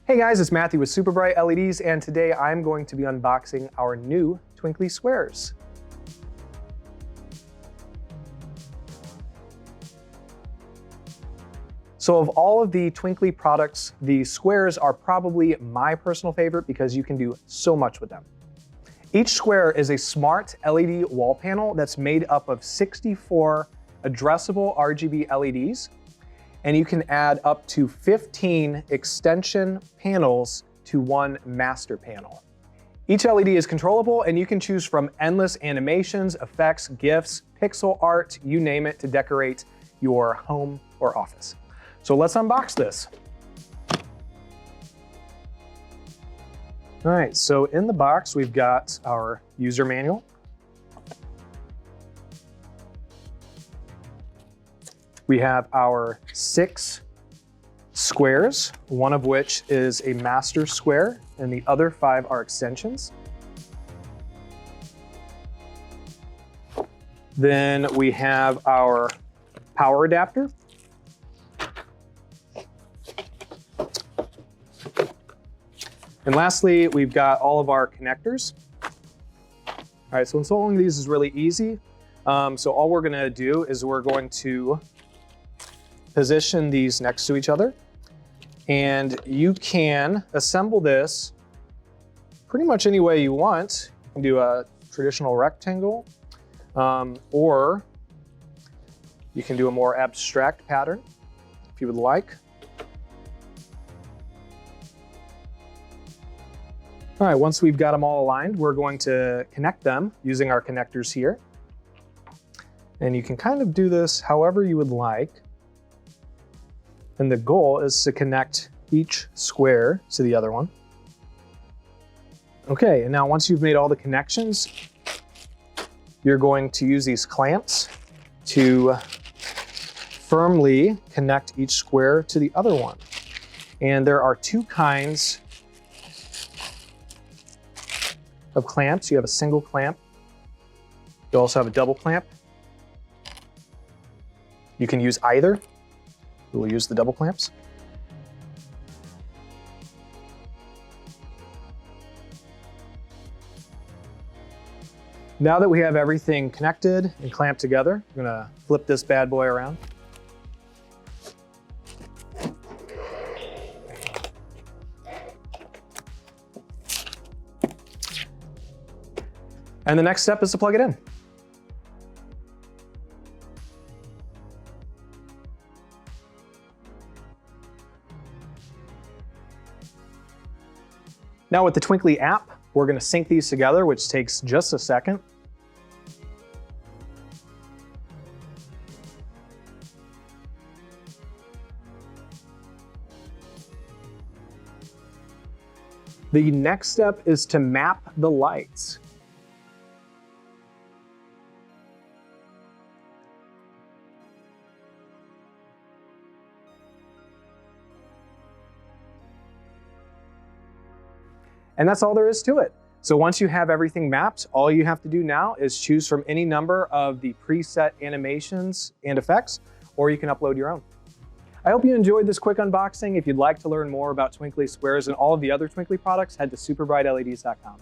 Hey guys, it's Matthew with Super Bright LEDs, and today I'm going to be unboxing our new Twinkly Squares. So of all of the Twinkly products, the squares are probably my personal favorite because you can do so much with them. Each square is a smart LED wall panel that's made up of 64 addressable RGB LEDs. And you can add up to 15 extension panels to one master panel. Each LED is controllable and you can choose from endless animations, effects, GIFs, pixel art, you name it, to decorate your home or office. So let's unbox this. All right, so in the box, we've got our user manual. We have our 6 squares, one of which is a master square, and the other 5 are extensions. Then we have our power adapter. And lastly, we've got all of our connectors. All right, so installing these is really easy. So all we're gonna do is we're going to position these next to each other, and you can assemble this pretty much any way you want. You can do a traditional rectangle, or you can do a more abstract pattern if you would like. All right, once we've got them all aligned, we're going to connect them using our connectors here. And you can kind of do this however you would like. And the goal is to connect each square to the other one. Okay, and now once you've made all the connections, you're going to use these clamps to firmly connect each square to the other one. And there are 2 kinds of clamps. You have a single clamp. You also have a double clamp. You can use either. We'll use the double clamps. Now that we have everything connected and clamped together, I'm gonna flip this bad boy around. And the next step is to plug it in. Now with the Twinkly app, we're going to sync these together, which takes just a second. The next step is to map the lights. And that's all there is to it. So once you have everything mapped, all you have to do now is choose from any number of the preset animations and effects, or you can upload your own. I hope you enjoyed this quick unboxing. If you'd like to learn more about Twinkly Squares and all of the other Twinkly products, head to superbrightleds.com.